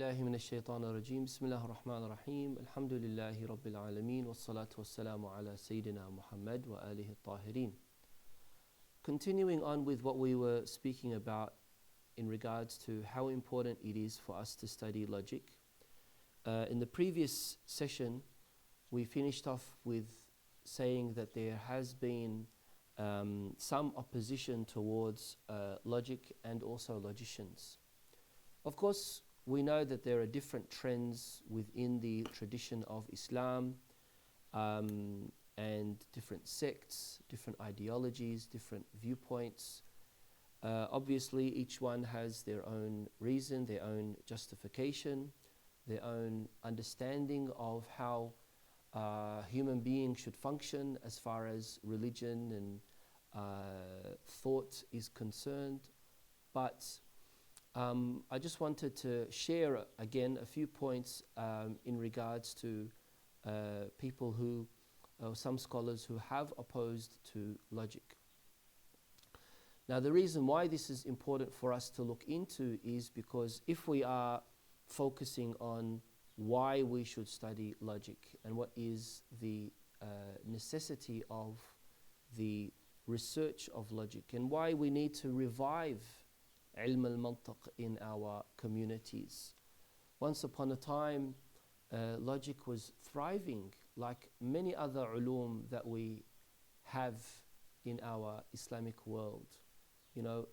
بالله من الشيطان الرجيم بسم الله الرحمن الرحيم الحمد لله رب العالمين والصلاة والسلام على سيدنا محمد وآله الطاهرين. Continuing on with what we were speaking about in regards to how important it is for us to study logic. In the previous session, we finished off with saying that there has been some opposition towards logic and also logicians. Of course, we know that there are different trends within the tradition of Islam and different sects, different ideologies, different viewpoints. Obviously, each one has their own reason, their own justification, their own understanding of how human beings should function as far as religion and thought is concerned. But I just wanted to share again a few points in regards to people who, some scholars who have opposed to logic. Now, the reason why this is important for us to look into is because if we are focusing on why we should study logic and what is the necessity of the research of logic and why we need to revive ilm al-mantiq in our communities. Once upon a time, logic was thriving like many other ulum that we have in our Islamic world. You know,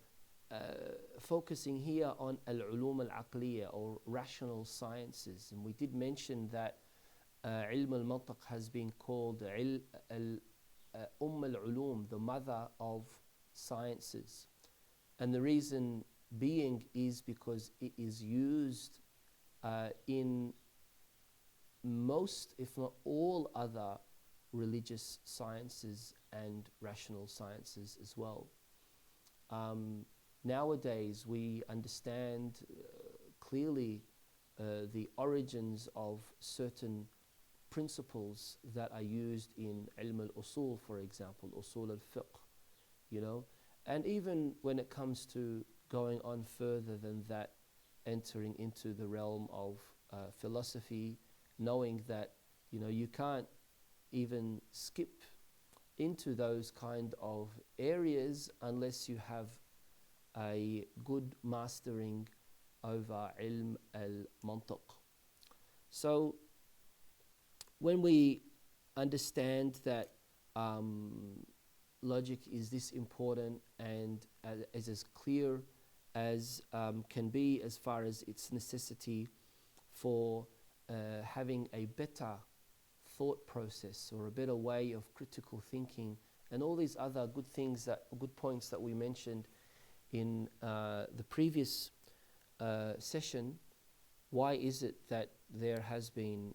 focusing here on al-ulum al-aqliya or rational sciences. And we did mention that ilm al-mantiq has been called al-ulum, the mother of sciences. And the reason being is because it is used in most, if not all, other religious sciences and rational sciences as well. Nowadays, we understand clearly the origins of certain principles that are used in ilm al-usul, for example, usul al-fiqh, you know. And even when it comes to going on further than that, entering into the realm of philosophy, knowing that, you know, you can't even skip into those kind of areas unless you have a good mastering over ilm al-mantiq. So when we understand that logic is this important and is as clear as can be as far as its necessity for having a better thought process or a better way of critical thinking and all these other good things, good points that we mentioned in the previous session. Why is it that there has been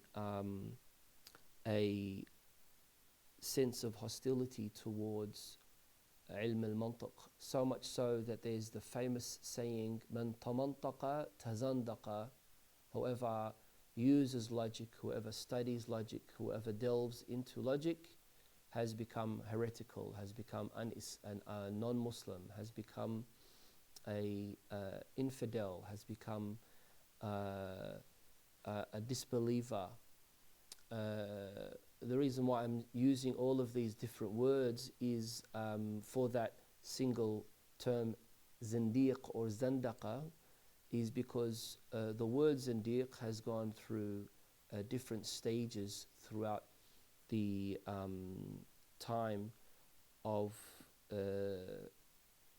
a sense of hostility towards ilm al-mantiq, so much so that there's the famous saying, man tamantaqa tazandaqa, whoever uses logic, whoever studies logic, whoever delves into logic has become heretical, has become a non-Muslim, has become a infidel, has become a disbeliever. The reason why I'm using all of these different words is for that single term zindiq or zandaqa is because the word zindiq has gone through different stages throughout the time of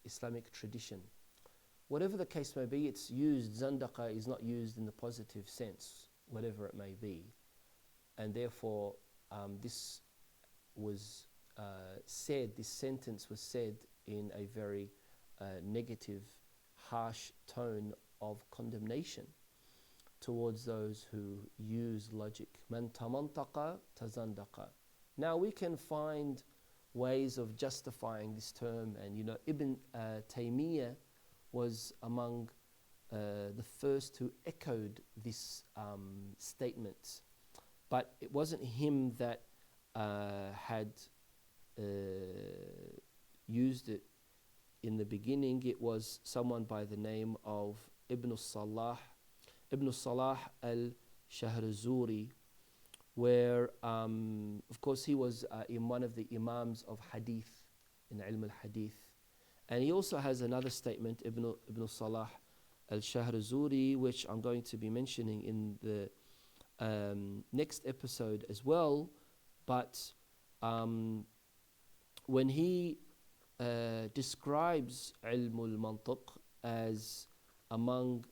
Islamic tradition. Whatever the case may be, it's used, zandaqa is not used in the positive sense, whatever it may be. And therefore, this was said, this sentence was said in a very negative, harsh tone of condemnation towards those who use logic. Man tamantaqa tazandaqa. Now we can find ways of justifying this term, and you know, Ibn Taymiyyah was among the first who echoed this statement. But it wasn't him that had used it in the beginning. It was someone by the name of Ibn Salah Ibn Salah al-Shahrazuri, where, of course, he was in one of the Imams of Hadith, in Ilm al-Hadith. And he also has another statement, Ibn Salah al-Shahrazuri, which I'm going to be mentioning in the next episode as well. But when he describes Ilm al-Mantiq as among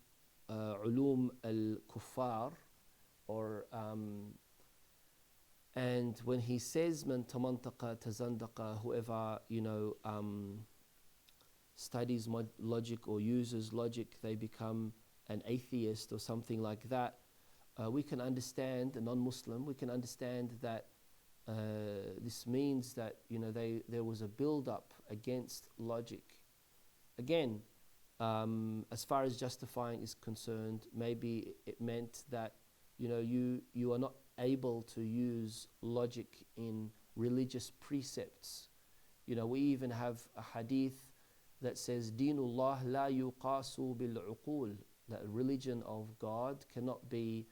ulum al-kuffar, or and when he says man tamantaqa tazandaqa, whoever studies logic or uses logic, they become an atheist or something like that. We can understand, a non-Muslim, we can understand that this means that there was a build-up against logic. Again, as far as justifying is concerned, maybe it meant that you are not able to use logic in religious precepts. We even have a hadith that says, Dinullah la yuqasu bil uqul, that religion of God cannot be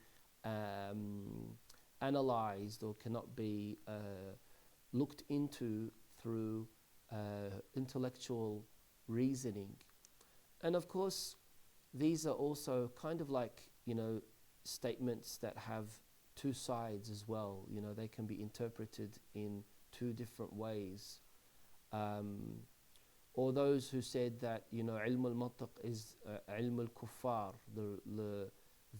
analyzed or cannot be looked into through intellectual reasoning. And of course, these are also kind of like, statements that have two sides as well. They can be interpreted in two different ways. Or those who said that, ilm al-mantiq is ilm al-kuffar,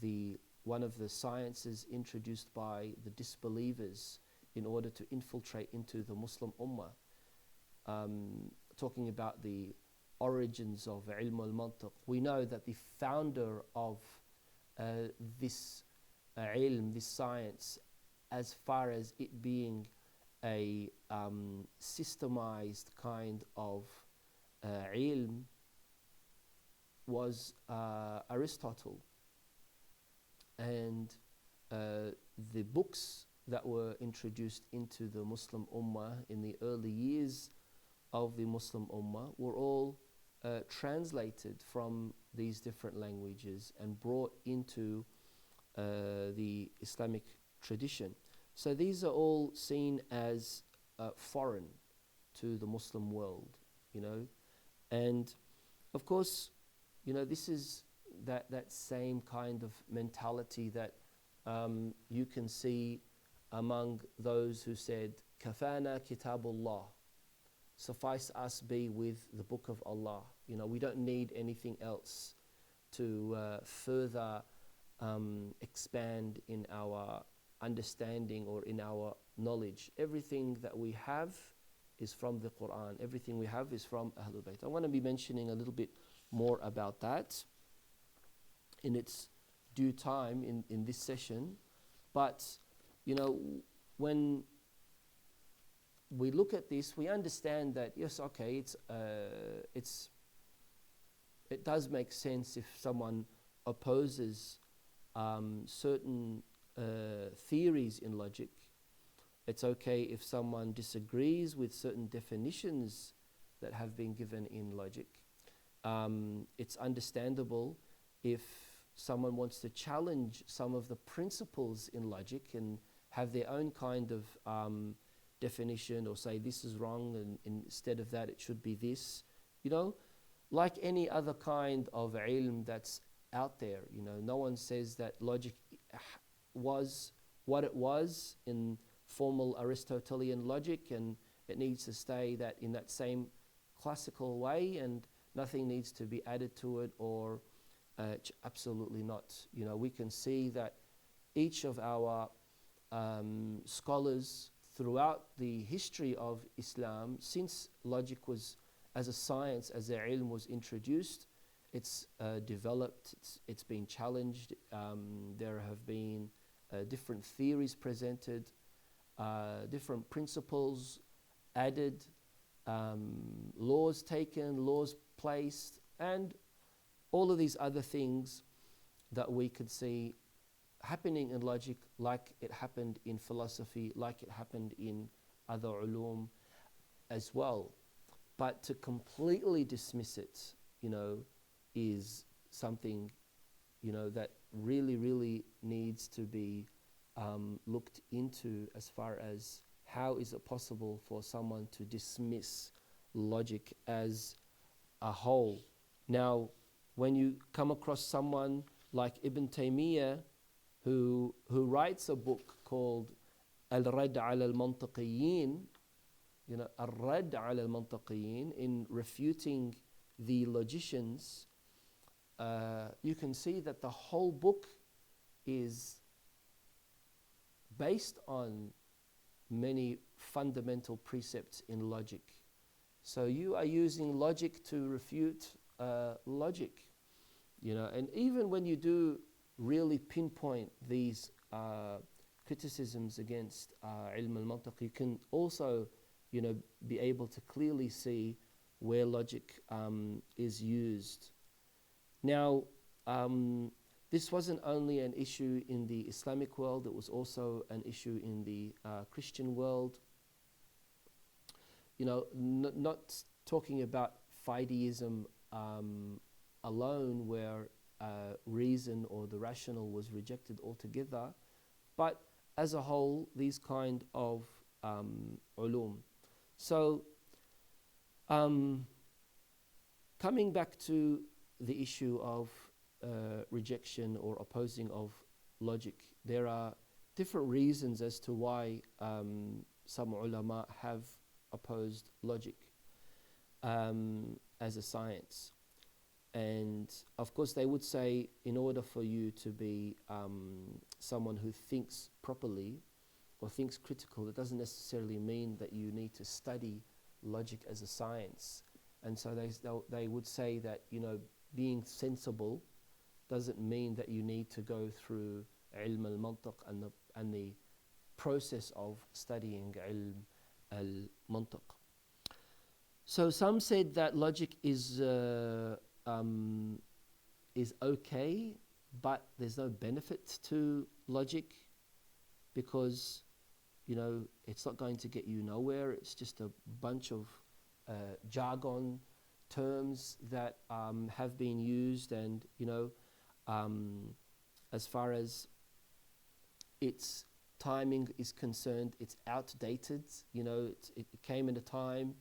the one of the sciences introduced by the disbelievers in order to infiltrate into the Muslim Ummah. Talking about the origins of ilm al-mantiq, we know that the founder of this ilm, this science, as far as it being a systemized kind of ilm, was Aristotle. And the books that were introduced into the Muslim Ummah in the early years of the Muslim Ummah were all translated from these different languages and brought into the Islamic tradition. So these are all seen as foreign to the Muslim world, and of course, this is that same kind of mentality that you can see among those who said, Kafana kitabullah, suffice us be with the book of Allah. We don't need anything else to further expand in our understanding or in our knowledge. Everything that we have is from the Quran. Everything we have is from Ahlul Bayt. I want to be mentioning a little bit more about that in its due time in this session. But, when we look at this, we understand that, yes, okay, it does make sense if someone opposes certain theories in logic. It's okay if someone disagrees with certain definitions that have been given in logic. It's understandable if someone wants to challenge some of the principles in logic and have their own kind of definition, or say this is wrong and instead of that it should be this. Like any other kind of ilm that's out there. No one says that logic was what it was in formal Aristotelian logic and it needs to stay that in that same classical way and nothing needs to be added to it, or absolutely not. We can see that each of our scholars throughout the history of Islam, since logic was as a science, as a ilm was introduced, it's developed, it's been challenged, there have been different theories presented, different principles added, laws taken, laws placed, and all of these other things that we could see happening in logic, like it happened in philosophy, like it happened in other ulum as well. But to completely dismiss it, is something, that really, really needs to be looked into, as far as how is it possible for someone to dismiss logic as a whole. Now, when you come across someone like Ibn Taymiyyah, who writes a book called Al-Rad ala al-Mantiqiyin, Al-Rad ala al-Mantiqiyin, in refuting the logicians, you can see that the whole book is based on many fundamental precepts in logic. So you are using logic to refute logic, and even when you do really pinpoint these criticisms against ilm al-mantiq, you can also, be able to clearly see where logic is used. Now, this wasn't only an issue in the Islamic world, it was also an issue in the Christian world. Not talking about fideism alone, where reason or the rational was rejected altogether, but as a whole, these kind of ulum. So, coming back to the issue of rejection or opposing of logic, there are different reasons as to why some ulama have opposed logic as a science. And of course they would say, in order for you to be someone who thinks properly or thinks critical, it doesn't necessarily mean that you need to study logic as a science. And so they would say that, being sensible doesn't mean that you need to go through ilm al-mantiq and the process of studying ilm al-mantiq. So some said that logic is okay, but there's no benefit to logic, because it's not going to get you nowhere. It's just a bunch of jargon terms that have been used, and as far as its timing is concerned, it's outdated. It came in a time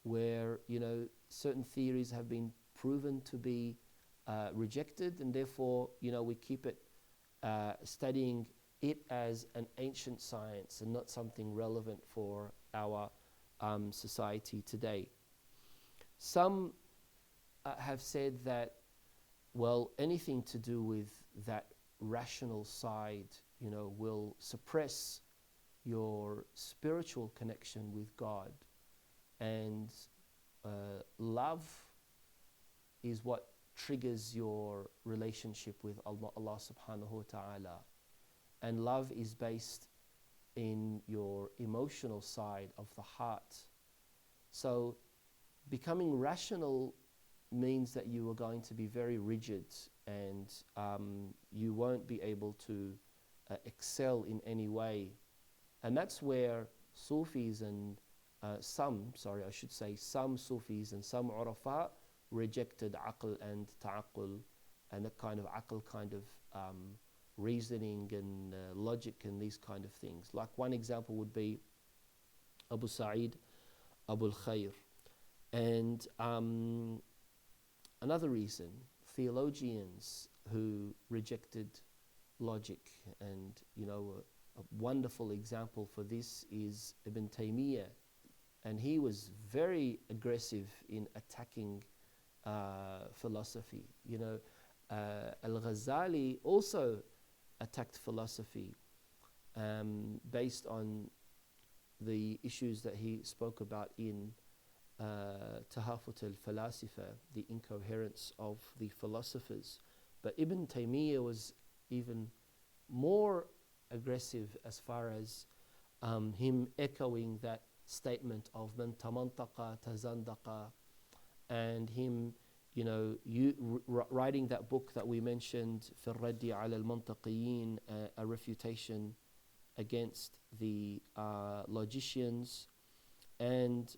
where certain theories have been proven to be rejected, and therefore we keep it studying it as an ancient science and not something relevant for our society today. Some have said that, well, anything to do with that rational side, will suppress your spiritual connection with God, and love is what triggers your relationship with Allah subhanahu wa ta'ala, and love is based in your emotional side of the heart. So becoming rational means that you are going to be very rigid, and you won't be able to excel in any way. And that's where Sufis and some Sufis and some Urafa rejected aql and ta'aqul, and that kind of aql kind of reasoning and logic and these kind of things. Like one example would be Abu Sa'id Abu al-Khair. And another reason, theologians who rejected logic, and a wonderful example for this is Ibn Taymiyyah, and he was very aggressive in attacking philosophy. Al-Ghazali also attacked philosophy based on the issues that he spoke about in Tahafut al-Falasifa, the incoherence of the philosophers. But Ibn Taymiyyah was even more aggressive, as far as him echoing that statement of man tamantaqa tazandaqa, and him writing that book that we mentioned, في الرد على المنطقيين, a refutation against the logicians. And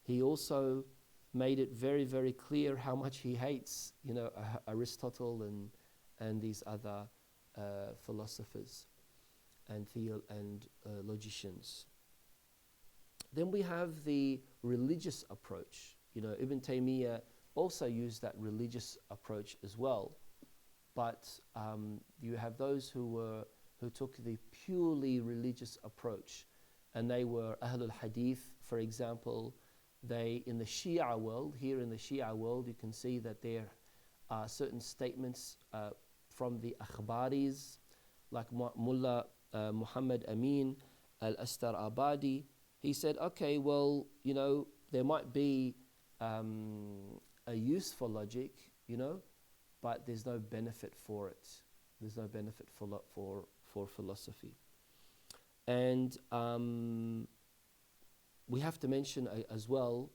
he also made it very, very clear how much he hates Aristotle and these other philosophers and logicians. Then we have the religious approach. Ibn Taymiyyah also used that religious approach as well, but you have those who took the purely religious approach, and they were Ahlul Hadith, for example. They, in the Shia world, you can see that there are certain statements from the Akhbaris, like Mullah Muhammad Amin al-Astar Abadi. He said, okay, well, there might be a use for logic, but there's no benefit for it. There's no benefit for philosophy. And we have to mention as well,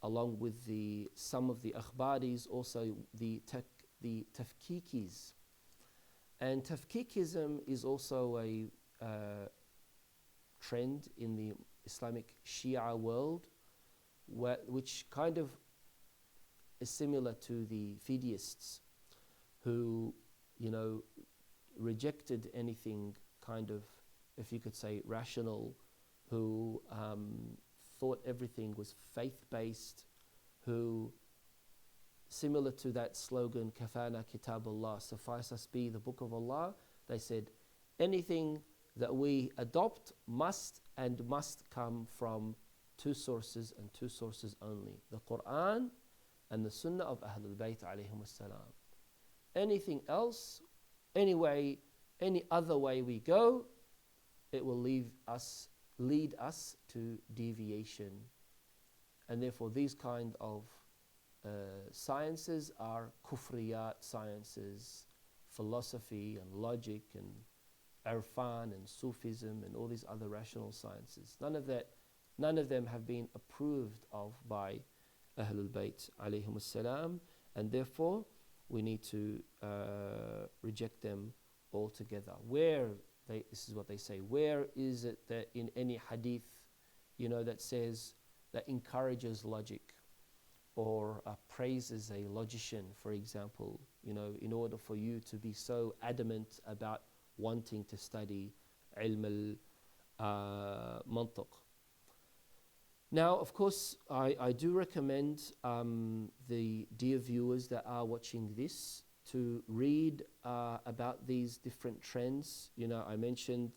along with some of the akhbaris, also the tafkikis. And tafkikism is also a trend in the Islamic Shia world, which kind of is similar to the Fideists, who, rejected anything kind of, if you could say, rational, who thought everything was faith-based, who, similar to that slogan, Kafana Kitab Allah, suffice us be the Book of Allah, they said, anything that we adopt must come from two sources and two sources only, the Quran and the Sunnah of Ahlul Bayt alayhim as-salam. Anything else, any other way we go, it will lead us to deviation. And therefore these kind of sciences are kufriyat sciences, philosophy and logic and irfan and Sufism and all these other rational sciences. None of them have been approved of by Ahlul Bayt alayhim as-salam, and therefore we need to reject them altogether. This is what they say, where is it that in any hadith, that says, that encourages logic or praises a logician, for example, in order for you to be so adamant about wanting to study ilm al-mantiq. Now, of course, I do recommend the dear viewers that are watching this to read about these different trends. I mentioned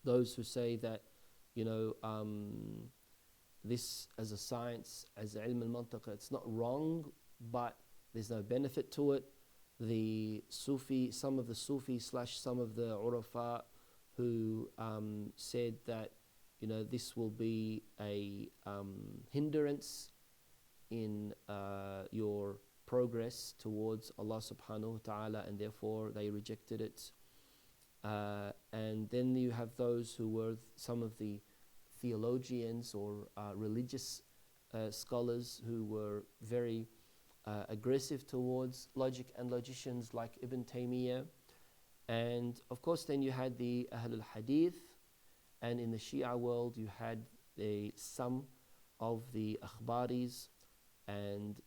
those who say that, this as a science, as ilm al-mantiq, it's not wrong, but there's no benefit to it. Some of the Sufi / some of the Urafa who said that, this will be a hindrance in your progress towards Allah subhanahu wa ta'ala, and therefore they rejected it. And then you have those who were some of the theologians or religious scholars who were very aggressive towards logic and logicians like Ibn Taymiyyah. And of course then you had the Ahlul Hadith, and in the Shia world you had some of the Akhbaris and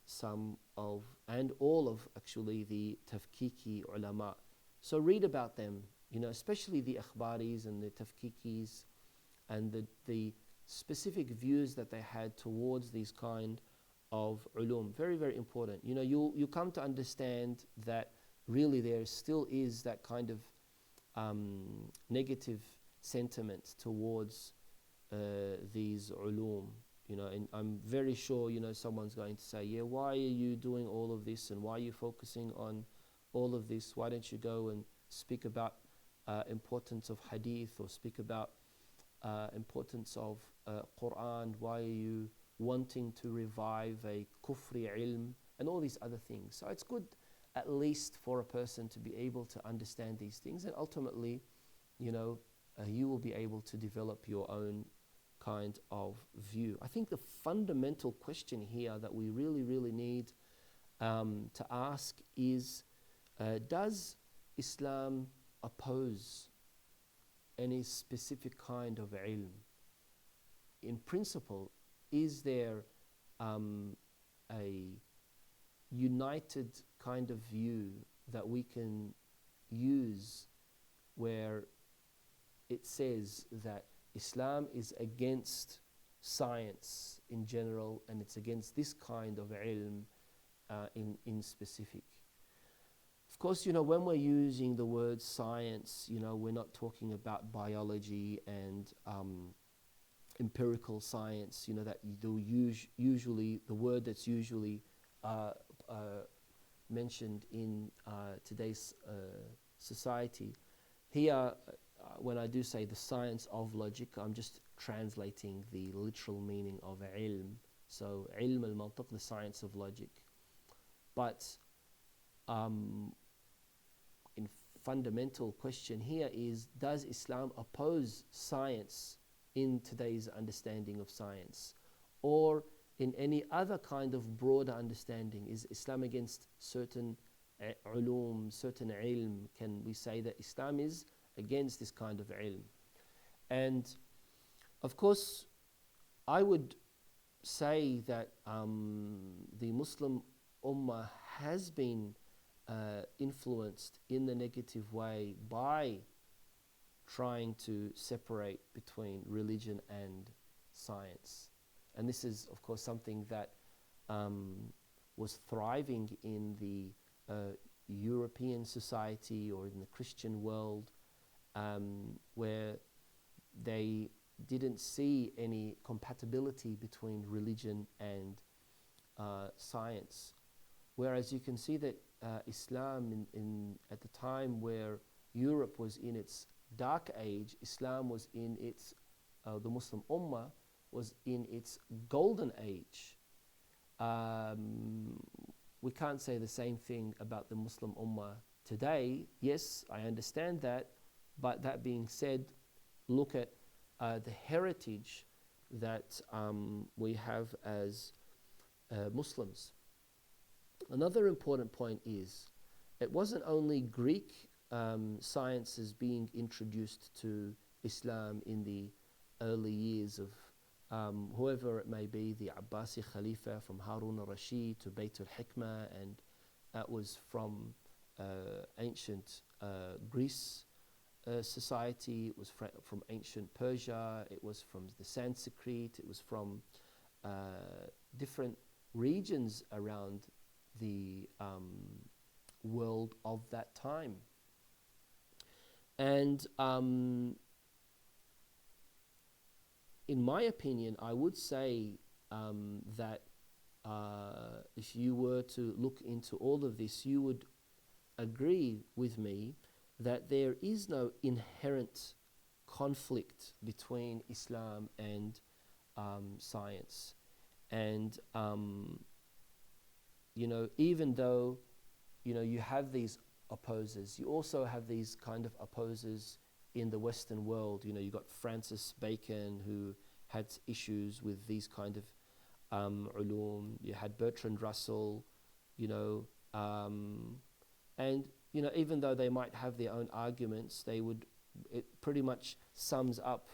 all of actually the Tafkiki ulama. So read about them, especially the Akhbaris and the Tafkikis, and the specific views that they had towards these kind of ulum. Very, very important. You come to understand that really there still is that kind of negative sentiment towards these ulum. And I'm very sure, someone's going to say, yeah, why are you doing all of this, and why are you focusing on all of this? Why don't you go and speak about importance of hadith, or speak about importance of Quran? Why are you wanting to revive a kufri ilm and all these other things? So it's good at least for a person to be able to understand these things, and ultimately, you will be able to develop your own kind of view. I think the fundamental question here that we really, really need to ask is, does Islam oppose any specific kind of ilm? In principle, is there a united kind of view that we can use where it says that Islam is against science in general, and it's against this kind of ilm in specific. Of course, when we're using the word science, we're not talking about biology and empirical science. That usually the word that's usually mentioned in today's society. Here, when I do say the science of logic, I'm just translating the literal meaning of ilm. So, ilm al-mantiq, the science of logic. But in fundamental question here is, does Islam oppose science in today's understanding of science? Or in any other kind of broader understanding, is Islam against certain ulum, certain ilm? Can we say that Islam is against this kind of ilm? And of course, I would say that the Muslim Ummah has been influenced in the negative way by trying to separate between religion and science. And this is, of course, something that was thriving in the European society or in the Christian world, where they didn't see any compatibility between religion and science. Whereas you can see that Islam at the time where Europe was in its dark age, Islam was in its, the Muslim Ummah was in its golden age. We can't say the same thing about the Muslim Ummah today. Yes, I understand that, but that being said, look at the heritage that we have as Muslims. Another important point is, it wasn't only Greek sciences being introduced to Islam in the early years of whoever it may be, the Abbasi Khalifa, from Harun al-Rashid to Bayt al-Hikmah, and that was from ancient Greece society, it was from ancient Persia, it was from the Sanskrit, it was from different regions around the world of that time. And in my opinion, I would say that if you were to look into all of this, you would agree with me that there is no inherent conflict between Islam and science. And even though you have these opposers, you also have these kind of opposers in the Western world. You got Francis Bacon, who had issues with these kind of ulum. You had Bertrand Russell, and even though they might have their own arguments, it pretty much sums up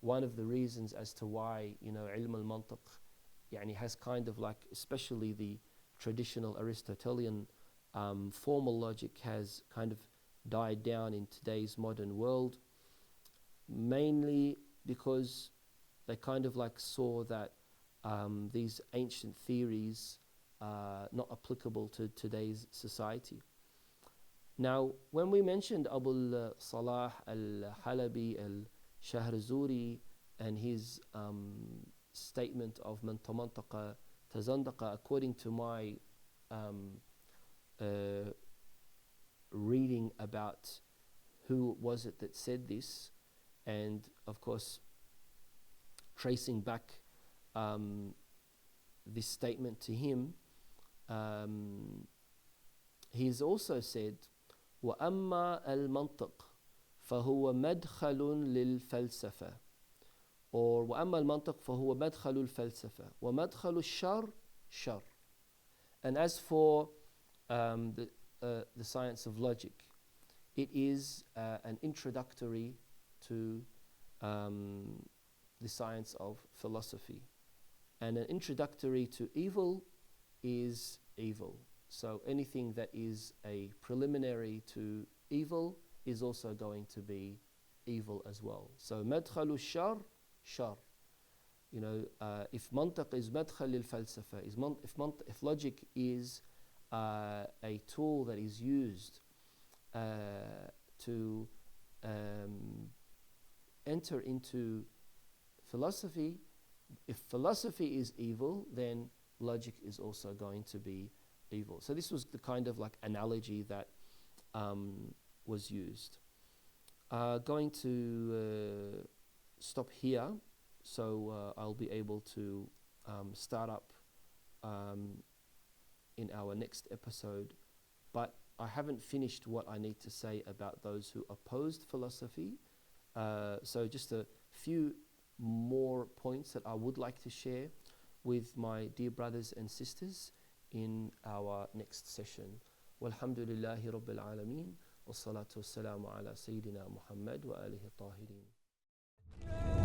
one of the reasons as to why ilm al-mantiq has kind of like, especially the traditional Aristotelian formal logic, has kind of died down in today's modern world, mainly because they kind of like saw that these ancient theories are not applicable to today's society. Now, when we mentioned Abu Salah al-Halabi al-Shahrazuri and his statement of man tamantaqa tazandaqa, according to my reading about who was it that said this, and of course tracing back this statement to him, he's also said, وَأَمَّا الْمَنْطِقِ فَهُوَ مَدْخَلٌ لِلْفَلْسَفَةِ, or وَأَمَّا الْمَنْطِقِ فَهُوَ مَدْخَلُ الْفَلْسَفَةِ وَمَدْخَلُ الشَّرْ شَرْ. And as for the science of logic, it is an introductory to the science of philosophy. And an introductory to evil is evil. So anything that is a preliminary to evil is also going to be evil as well. So madkhalu shar, shar. You know, if mantiq is madkhal lil falsafa, if logic is a tool that is used to enter into philosophy, if philosophy is evil, then logic is also going to be evil. So this was the kind of like analogy that was used. Going to stop here, so I'll be able to start up in our next episode. But I haven't finished what I need to say about those who opposed philosophy. So just a few more points that I would like to share with my dear brothers and sisters in our next session. Walhamdulillahi Rabbil Alameen. Wassalatu wassalamu ala Sayyidina Muhammad wa alihi tahirin.